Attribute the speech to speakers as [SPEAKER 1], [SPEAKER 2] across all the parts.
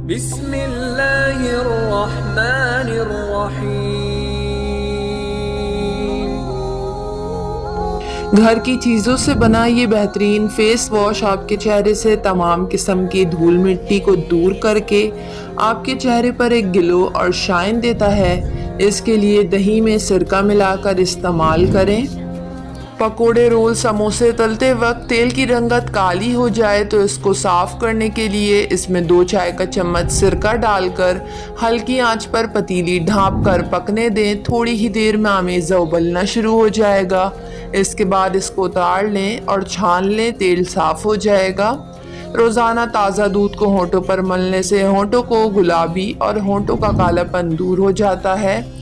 [SPEAKER 1] बिस्मिल्लाहिर्रहमानिर्रहीम। घर की चीज़ों से बना ये बेहतरीन फेस वॉश आपके चेहरे से तमाम किस्म की धूल मिट्टी को दूर करके आपके चेहरे पर एक ग्लो और शाइन देता है। इसके लिए दही में सिरका मिलाकर इस्तेमाल करें। पकोड़े, रोल, समोसे तलते वक्त तेल की रंगत काली हो जाए तो इसको साफ करने के लिए इसमें 2 चाय का चम्मच सिरका डालकर हल्की आंच पर पतीली ढाँप कर पकने दें। थोड़ी ही देर में आमेज़ा उबलना शुरू हो जाएगा। इसके बाद इसको उतार लें और छान लें, तेल साफ हो जाएगा। रोज़ाना ताज़ा दूध को होंठों पर मलने से होंठों को गुलाबी और होंठों का कालापन दूर हो जाता है।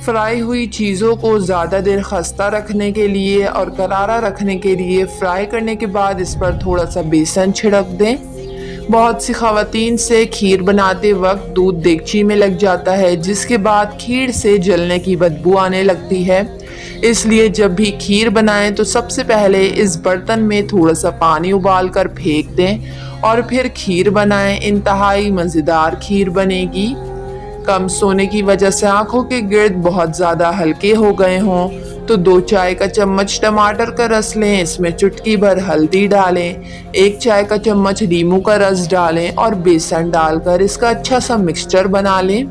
[SPEAKER 1] फ्राई हुई चीज़ों को ज़्यादा देर खस्ता रखने के लिए और करारा रखने के लिए फ्राई करने के बाद इस पर थोड़ा सा बेसन छिड़क दें। बहुत सी ख़वातीन से खीर बनाते वक्त दूध देगची में लग जाता है, जिसके बाद खीर से जलने की बदबू आने लगती है। इसलिए जब भी खीर बनाएं तो सबसे पहले इस बर्तन में थोड़ा सा पानी उबाल कर फेंक दें और फिर खीर बनाएं। इंतहाई मज़ेदार खीर बनेगी। कम सोने की वजह से आंखों के गिर्द बहुत ज़्यादा हल्के हो गए हों तो 2 चाय का चम्मच टमाटर का रस लें, इसमें चुटकी भर हल्दी डालें, 1 चाय का चम्मच नींबू का रस डालें और बेसन डालकर इसका अच्छा सा मिक्सचर बना लें।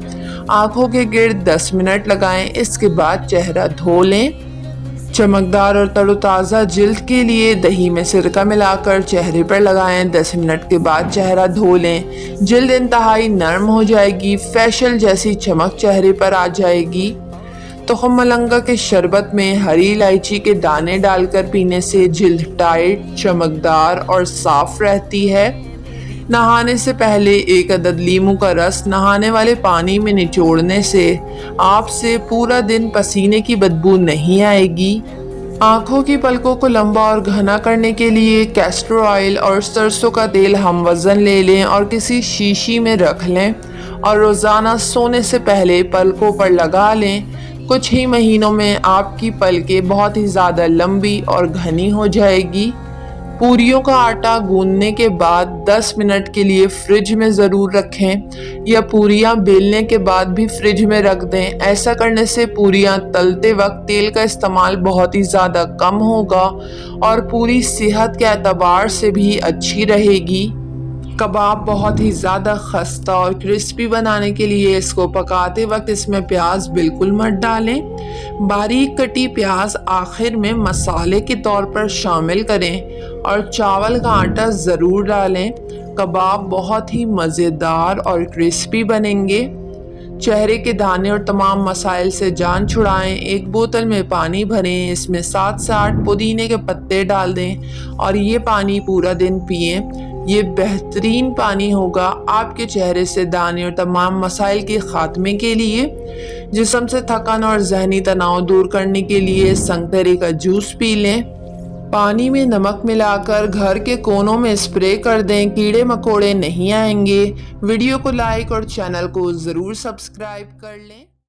[SPEAKER 1] आंखों के गिर्द 10 मिनट लगाएं। इसके बाद चेहरा धो लें। चमकदार और तरोताज़ा जिल्द के लिए दही में सिरका मिलाकर चेहरे पर लगाएं। 10 मिनट के बाद चेहरा धो लें। जिल्द इंतहाई नरम हो जाएगी, फेशियल जैसी चमक चेहरे पर आ जाएगी। तुखम मलंगा के शरबत में हरी इलायची के दाने डालकर पीने से जिल्द टाइट, चमकदार और साफ रहती है। नहाने से पहले 1 अदद लीमू का रस नहाने वाले पानी में निचोड़ने से आपसे पूरा दिन पसीने की बदबू नहीं आएगी। आँखों की पलकों को लंबा और घना करने के लिए कैस्टर ऑयल और सरसों का तेल हम वज़न ले लें और किसी शीशी में रख लें और रोज़ाना सोने से पहले पलकों पर लगा लें। कुछ ही महीनों में आपकी पलकें बहुत ही ज़्यादा लंबी और घनी हो जाएगी। पूरियों का आटा गूंदने के बाद 10 मिनट के लिए फ्रिज में ज़रूर रखें या पूरियां बेलने के बाद भी फ्रिज में रख दें। ऐसा करने से पूरियां तलते वक्त तेल का इस्तेमाल बहुत ही ज़्यादा कम होगा और पूरी सेहत के एतबार से भी अच्छी रहेगी। कबाब बहुत ही ज़्यादा खस्ता और क्रिस्पी बनाने के लिए इसको पकाते वक्त इसमें प्याज बिल्कुल मत डालें। बारीक कटी प्याज आखिर में मसाले के तौर पर शामिल करें और चावल का आटा ज़रूर डालें। कबाब बहुत ही मज़ेदार और क्रिस्पी बनेंगे। चेहरे के दाने और तमाम मसाइल से जान छुड़ाएं। 1 बोतल में पानी भरें, इसमें 7 से 8 पुदीने के पत्ते डाल दें और ये पानी पूरा दिन पिएं। ये बेहतरीन पानी होगा आपके चेहरे से दाने और तमाम मसाइल के खात्मे के लिए। जिस्म से थकान और जहनी तनाव दूर करने के लिए संतरे का जूस पी लें। पानी में नमक मिलाकर घर के कोनों में स्प्रे कर दें, कीड़े मकोड़े नहीं आएंगे। वीडियो को लाइक और चैनल को ज़रूर सब्सक्राइब कर लें।